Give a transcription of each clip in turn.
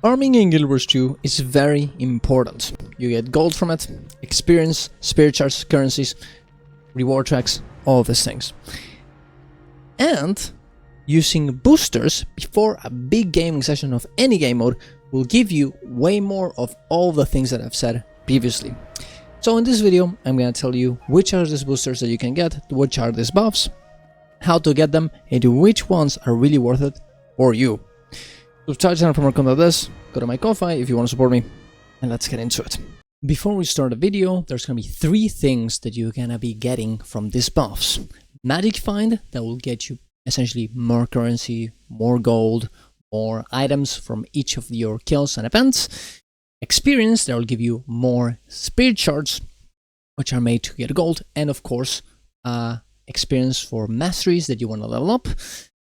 Farming in Guild Wars 2 is very important. You get gold from it, experience, spirit shards, currencies, reward tracks, all of these things. And using boosters before a big gaming session of any game mode will give you way more of all the things that I've said previously. So in this video, I'm going to tell you which are these boosters that you can get, which are these buffs, how to get them, and which ones are really worth it for you. Subscribe to the channel for more content like this, go to my Ko-Fi if you want to support me, and let's get into it. Before we start the video, there's going to be 3 things that you're going to be getting from these buffs. Magic Find, that will get you essentially more currency, more gold, more items from each of your kills and events. Experience, that will give you more spirit shards, which are made to get gold, and of course, experience for masteries that you want to level up.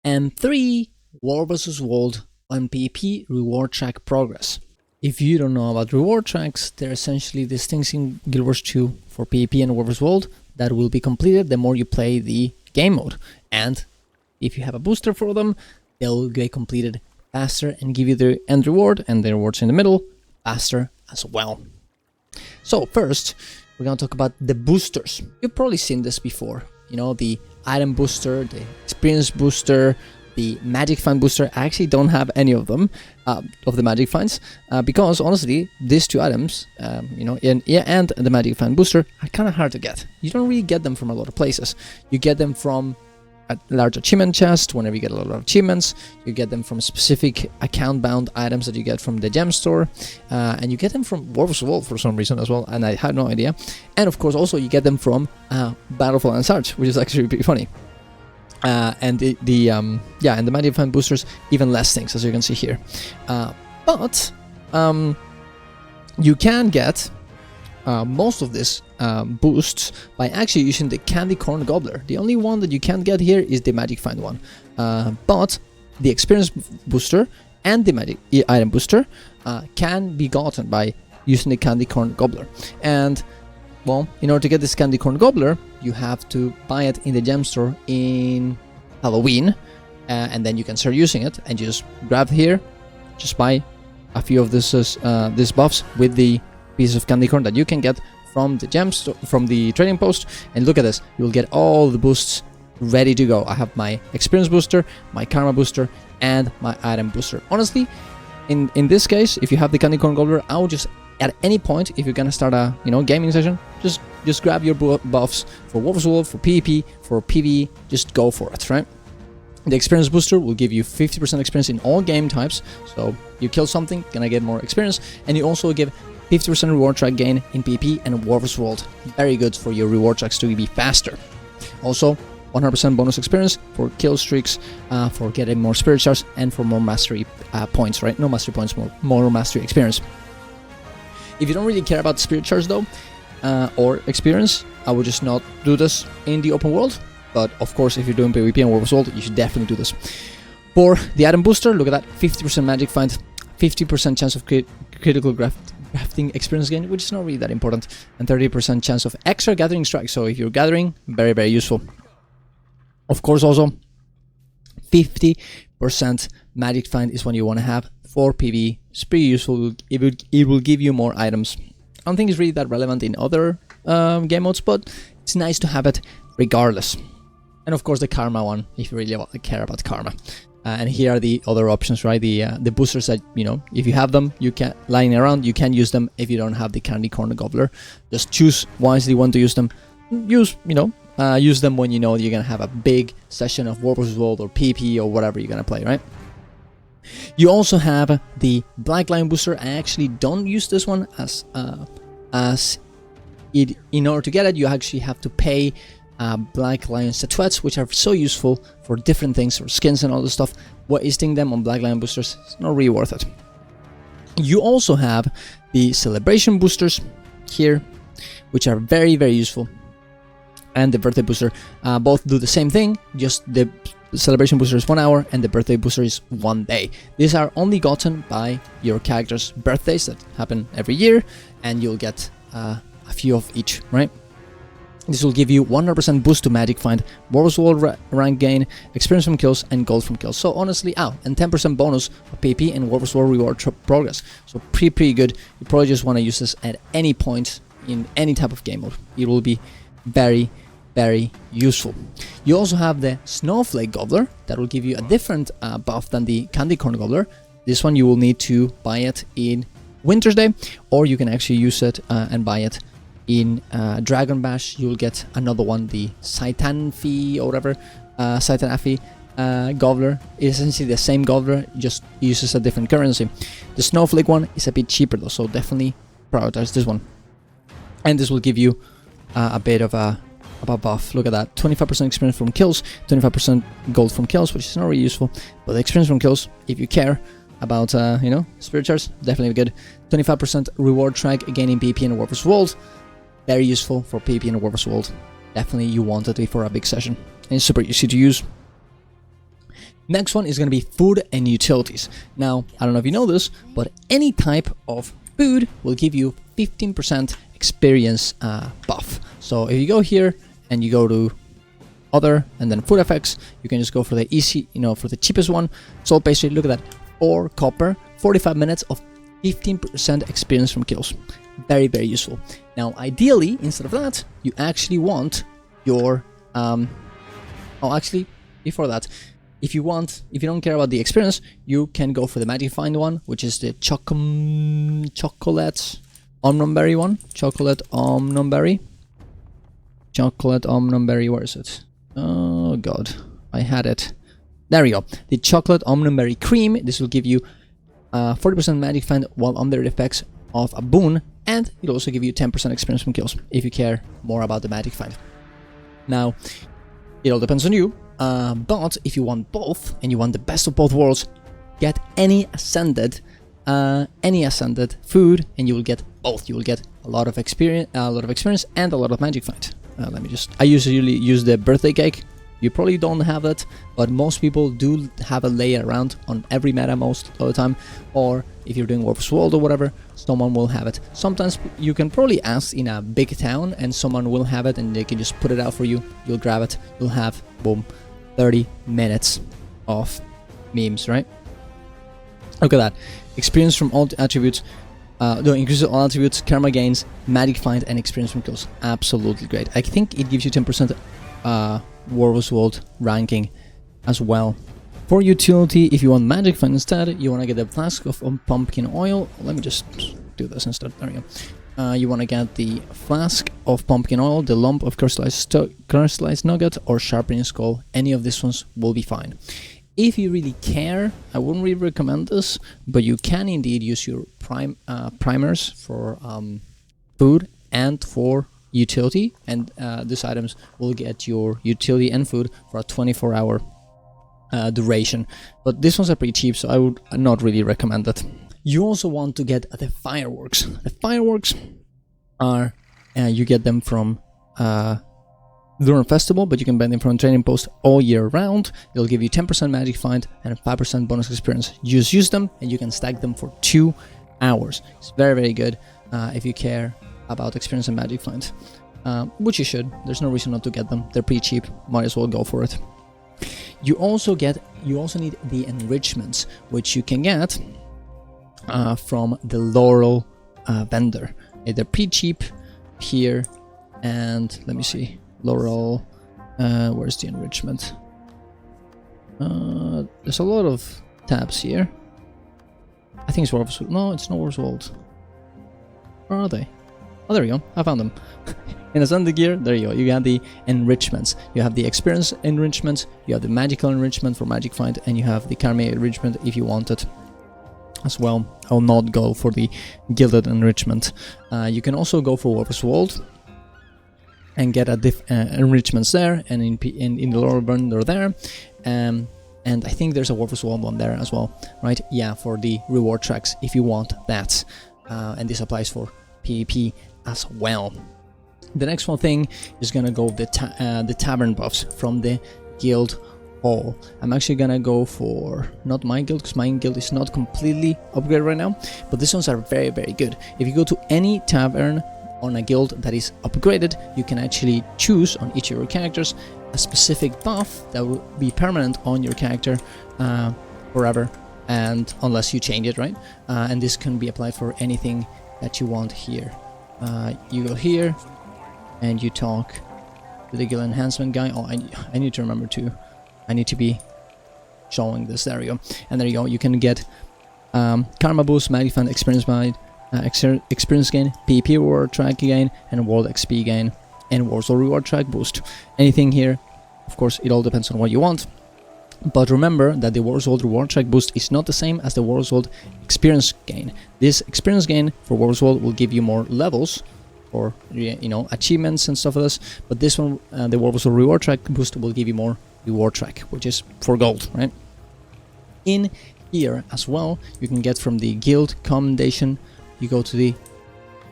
And 3, War vs. World on PvP reward track progress. If you don't know about reward tracks, they're essentially these things in Guild Wars 2 for PvP and War vs. World that will be completed the more you play the game mode. And if you have a booster for them, they'll get completed faster and give you the end reward and the rewards in the middle faster as well. So first, we're going to talk about the boosters. You've probably seen this before. You know, the item booster, the experience booster, the magic find booster. I actually don't have any of them, of the magic finds, because honestly, these 2 items, you know, and the magic find booster are kind of hard to get. You don't really get them from a lot of places. You get them from a large achievement chest whenever you get a lot of achievements. You get them from specific account-bound items that you get from the gem store, and you get them from War vs. World for some reason as well, and I had no idea. And of course, also you get them from Battle for Lansarge, which is actually pretty funny. And the magic find boosters, even less things, as you can see here. But you can get most of this boosts by actually using the Candy Corn Gobbler. The only one that you can't get here is the magic find one. But the experience booster and the magic item booster can be gotten by using the Candy Corn Gobbler. And well, in order to get this Candy Corn Gobbler, you have to buy it in the gem store in Halloween, and then you can start using it and just grab here, just buy a few of these buffs with the pieces of candy corn that you can get from the gem store, from the trading post. And look at this, you will get all the boosts ready to go. I have my experience booster, my karma booster, and my item booster. Honestly, in this case, if you have the Candy Corn Gobbler, I would just at any point, if you're gonna start a gaming session, just grab your buffs for War vs. World, for PvP, for PvE, just go for it, right? The experience booster will give you 50% experience in all game types, so you kill something, gonna get more experience, and you also give 50% reward track gain in PvP and War vs. World. Very good for your reward tracks to be faster. Also, 100% bonus experience for kill streaks, for getting more spirit shards, and for more mastery points, right? No mastery points, more mastery experience. If you don't really care about spirit shards though, or experience, I would just not do this in the open world. But of course, if you're doing PvP and War vs. World, you should definitely do this. For the item booster, look at that, 50% magic find, 50% chance of critical crafting experience gain, which is not really that important, and 30% chance of extra gathering strike. So if you're gathering, very, very useful. Of course, also 50% magic find is what you want to have for PvE. It's pretty useful. It will give you more items. I don't think it's really that relevant in other game modes, but it's nice to have it regardless. And of course the karma one, if you really care about karma. And here are the other options, right? The boosters that, if you have them, you can lying around, you can use them. If you don't have the Candy Corn Gobbler, just choose wisely when to use them. Use them when you know you're gonna have a big session of War vs. World or PvP or whatever you're gonna play, right? You also have the Black Lion booster. I actually don't use this one in order to get it, you actually have to pay Black Lion statuettes, which are so useful for different things, for skins and all this stuff. Wasting them on Black Lion boosters is not really worth it. You also have the celebration boosters here, which are very, very useful, and the birthday booster. Both do the same thing, just the celebration booster is 1 hour and the birthday booster is 1 day. These are only gotten by your character's birthdays that happen every year, and you'll get a few of each, right? This will give you 100% boost to Magic Find, Warlord's World rank gain, experience from kills, and gold from kills. So honestly, and 10% bonus of PP and Warlord's World reward progress. So pretty good. You probably just want to use this at any point in any type of game mode. It will be very, very useful. You also have the Snowflake Gobbler that will give you a different buff than the Candy Corn Gobbler. This one you will need to buy it in Winter's Day, or you can actually use it and buy it in Dragon Bash. You'll get another one, the Saitanfi or whatever, Saitanafi Gobbler. It's essentially the same Gobbler, just uses a different currency. The Snowflake one is a bit cheaper though, so definitely prioritize this one. And this will give you a bit of a buff. Look at that, 25% experience from kills, 25% gold from kills, which is not really useful, but the experience from kills, if you care about you know, spirit charts, definitely good. 25% reward track again in PP and Warlord's World, very useful for PP and Warlord's World. Definitely you want it for a big session, and it's super easy to use. Next one is going to be food and utilities. Now, I don't know if you know this, but any type of food will give you 15% experience buff. So if you go here and you go to other and then food effects, you can just go for the easy, you know, for the cheapest one. So basically, look at that, 4 copper, 45 minutes of 15% experience from kills. Very, very useful. Now, ideally, instead of that, you actually want your actually, before that, if you don't care about the experience, you can go for the Magic Find one, which is the chocolate Omnom Berry one. Chocolate Omnom Berry, where is it? Oh god, I had it. There we go. The Chocolate Omnom Berry Cream. This will give you 40% Magic Find while under the effects of a boon, and it'll also give you 10% experience from kills if you care more about the Magic Find. Now, it all depends on you, but if you want both and you want the best of both worlds, get any ascended food, and you will get both. You will get a lot of experience, and a lot of Magic Find. I usually use the birthday cake. You probably don't have it, but most people do have a layer around on every meta most of the time, or if you're doing Warlord's World or whatever, someone will have it. Sometimes you can probably ask in a big town and someone will have it and they can just put it out for you. You'll grab it, you'll have, boom, 30 minutes of memes, right? Look at that. Experience from all attributes, increases all attributes, karma gains, Magic Find, and experience from kills. Absolutely great. I think it gives you 10% Warlord's World ranking as well. For utility, if you want Magic Find instead, you want to get the flask of pumpkin oil. Let me just do this instead. There we go. You want to get the flask of pumpkin oil, the lump of crystallized nugget, or sharpening skull. Any of these ones will be fine. If you really care, I wouldn't really recommend this, but you can indeed use your primers for food and for utility, and these items will get your utility and food for a 24-hour duration, but these ones are pretty cheap, so I would not really recommend it. You also want to get the fireworks. The fireworks are you get them from during festival, but you can buy them from Trading Post all year round. It'll give you 10% Magic Find and 5% bonus experience. You just use them and you can stack them for 2 hours. It's very, very good if you care about experience and Magic Find, which you should. There's no reason not to get them. They're pretty cheap. Might as well go for it. You also need the enrichments, which you can get from the Laurel vendor. They're pretty cheap here, and let me see. Laurel, where's the enrichment? There's a lot of tabs here. I think it's Warlord's World. No, it's not Warlord's World. Where are they? Oh, there we go. I found them. In Ascended Gear, there you go. You got the enrichments. You have the experience enrichment, you have the magical enrichment for Magic Find, and you have the karma enrichment if you want it as well. I will not go for the gilded enrichment. You can also go for Warlord's World and get enrichments there, and in the Laurel Burn they're there. And I think there's a Warlord's World one there as well, right? Yeah, for the reward tracks if you want that. And this applies for PvP as well. The next one thing is gonna go the tavern buffs from the guild hall. I'm actually gonna go for not my guild, because my guild is not completely upgraded right now, but these ones are very, very good. If you go to any tavern on a guild that is upgraded, you can actually choose on each of your characters a specific buff that will be permanent on your character forever, and unless you change it, right? And this can be applied for anything that you want here. You go here and you talk to the guild enhancement guy. Oh, I need to remember to, I need to be showing this. There we go. And there you go. You can get karma boost, magic fund, experience gain, PvP reward track gain, and world XP gain, and Warzone reward track boost. Anything here, of course, it all depends on what you want. But remember that the Warzone reward track boost is not the same as the Warzone experience gain. This experience gain for Warzone will give you more levels, or achievements and stuff like this. But this one, the Warzone reward track boost, will give you more reward track, which is for gold, right? In here as well, you can get from the guild commendation. You go to the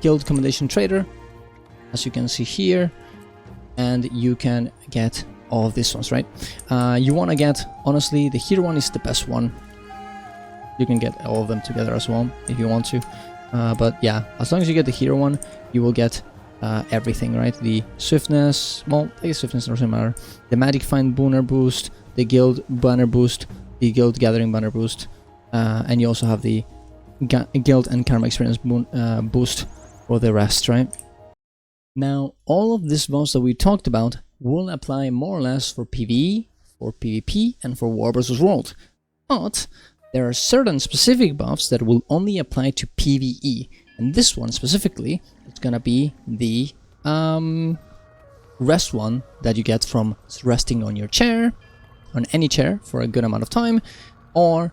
guild commendation trader, as you can see here, and you can get all of these ones, right? You want to get, honestly, the hero one is the best one. You can get all of them together as well if you want to. But yeah, as long as you get the hero one, you will get everything, right? The swiftness, well, I guess swiftness doesn't matter. The magic find banner boost, the guild banner boost, the guild gathering banner boost, and you also have the guild and karma experience boost for the rest, right? Now, all of these buffs that we talked about will apply more or less for PvE, for PvP, and for War vs. World. But there are certain specific buffs that will only apply to PvE, and this one specifically is gonna be the rest one that you get from resting on your chair, on any chair for a good amount of time, or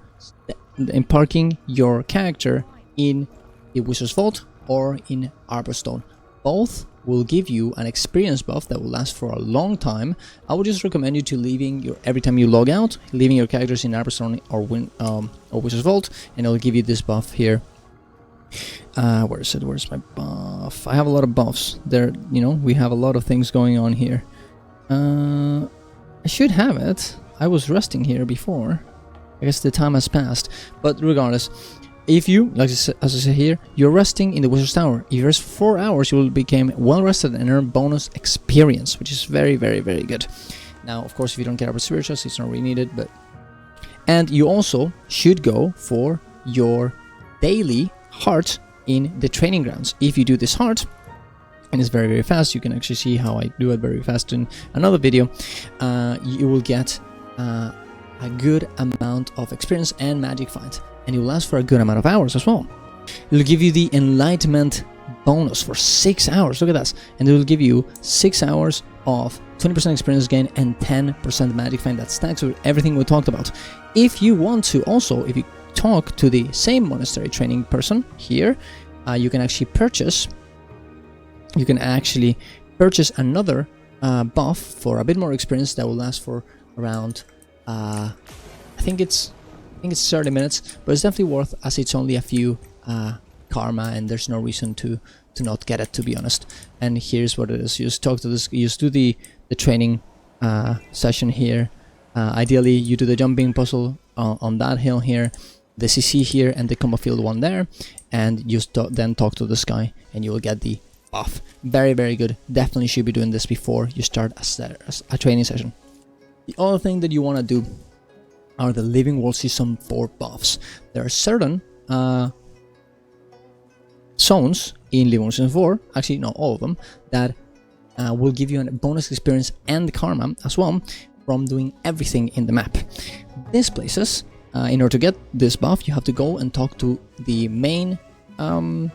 in parking your character in the Wizard's Vault or in Arborstone. Both will give you an experience buff that will last for a long time. I would just recommend you to leaving your, every time you log out, leaving your characters in Arborstone or Wizard's Vault, and it'll give you this buff here. Where is it? Where's my buff? I have a lot of buffs. There, we have a lot of things going on here. I should have it. I was resting here before. I guess the time has passed. But regardless, if you, as I say here, you're resting in the Wizard's Tower. If you rest for 4 hours, you will become well rested and earn bonus experience, which is very, very, very good. Now, of course, if you don't care about spirituals, it's not really needed, but... And you also should go for your daily heart in the training grounds. If you do this heart, and it's very, very fast, you can actually see how I do it very fast in another video, you will get a good amount of experience and magic find, and it will last for a good amount of hours as well. It will give you the enlightenment bonus for 6 hours, look at that, and it will give you 6 hours of 20% experience gain and 10% magic find. That stacks with everything we talked about. If you want to also, if you talk to the same monastery training person here, you can actually purchase another buff for a bit more experience that will last for around I think it's 30 minutes, but it's definitely worth, as it's only a few karma, and there's no reason to not get it, to be honest. And here's what it is. You just talk to this, you just do the training session here. Ideally you do the jumping puzzle on that hill here, the CC here, and the combo field one there, and you then talk to this guy and you will get the buff. Very, very good. Definitely should be doing this before you start a training session. The other thing that you want to do are the Living World Season 4 buffs. There are certain zones in Living World Season 4, actually not all of them, that will give you a bonus experience and karma as well from doing everything in the map. These places, in order to get this buff, you have to go and talk to the main vendor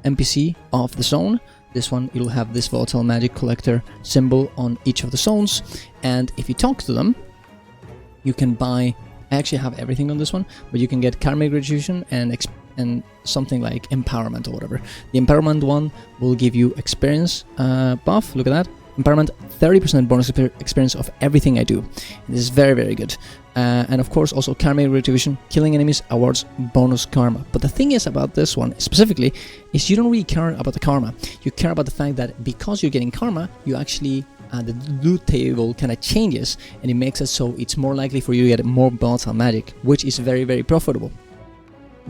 NPC of the zone. This one, it'll have this volatile magic collector symbol on each of the zones, and if you talk to them, you can buy, I actually have everything on this one, but you can get karmic retribution and something like empowerment or whatever. The empowerment one will give you experience buff, look at that, empowerment, 30% bonus experience of everything I do. This is very, very good. And of course also karmic retribution, killing enemies awards bonus karma. But the thing is about this one specifically is you don't really care about the karma. You care about the fact that because you're getting karma, you actually the loot table kind of changes, and it makes it so it's more likely for you to get more volatile magic, which is very, very profitable.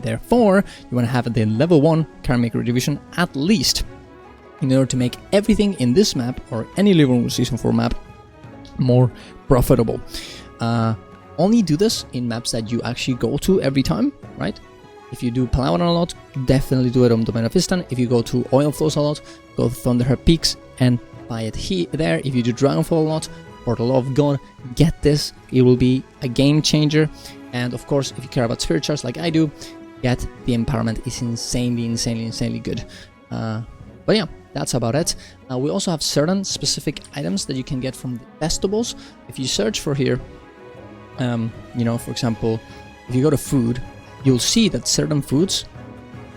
Therefore, you want to have the level 1 Card Maker Division at least, in order to make everything in this map, or any Living Room Season 4 map, more profitable. Only do this in maps that you actually go to every time, right? If you do Palawan a lot, definitely do it on Domain of Istan. If you go to Oil Flows a lot, go to Thunderheart Peaks and buy it there. If you do Dragonfall a lot, for the love of God, get this. It will be a game changer. And of course, if you care about Spirit Shards like I do, get the Empowerment. Is insanely good. But yeah, that's about it. We also have certain specific items that you can get from the festivals. If you search for here, you know, for example, if you go to food, you'll see that certain foods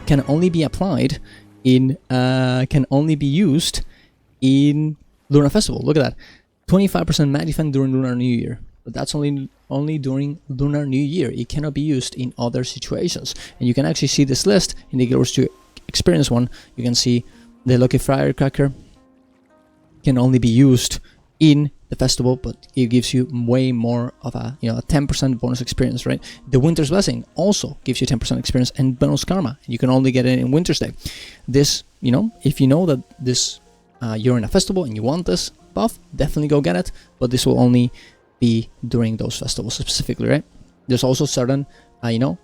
can only be applied in, can only be used in Lunar Festival. Look at that, 25% mag defense during Lunar New Year. But that's only during Lunar New Year. It cannot be used in other situations. And you can actually see this list in the Gears to Experience one. You can see the Lucky Firecracker can only be used in the festival, but it gives you way more of a, you know, a 10% bonus experience, right? The Winter's Blessing also gives you 10% experience and bonus karma. You can only get it in Winter's Day. This, you know, if you know that this you're in a festival and you want this buff, definitely go get it, but this will only be during those festivals specifically, right? There's also certain you know,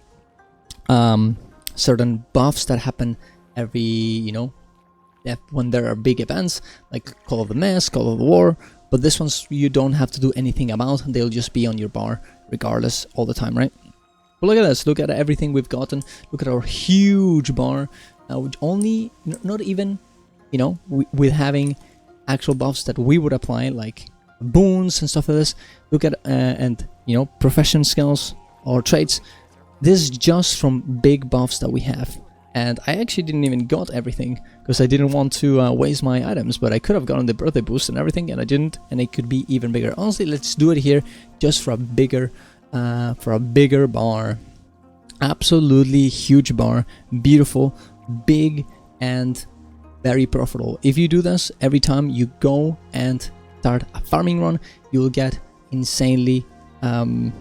certain buffs that happen every, you know, when there are big events like Call of the Mist, Call of the War. But this one's you don't have to do anything about. They'll just be on your bar regardless all the time, right? But look at this. Look at everything we've gotten. Look at our huge bar. Which only, not even, you know, with having actual buffs that we would apply, like boons and stuff like this. Look at, and, you know, profession skills or traits. This is just from big buffs that we have. And I actually didn't even got everything because I didn't want to waste my items, but I could have gotten the birthday boost and everything, and I didn't, and it could be even bigger. Honestly, let's do it here just for a bigger bar. Absolutely huge bar, beautiful, big, and very profitable. If you do this every time you go and start a farming run, you will get insanely, you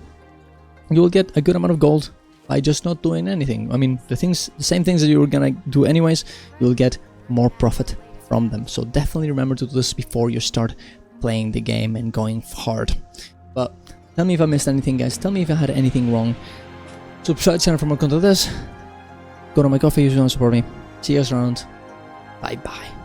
will get a good amount of gold by just not doing anything. I mean, the same things that you were gonna do anyways, you'll get more profit from them. So definitely remember to do this before you start playing the game and going hard. But tell me if I missed anything, guys. Tell me if I had anything wrong. Subscribe to the channel for more content like this. Go to my coffee if you want to support me. See you guys around. Bye bye.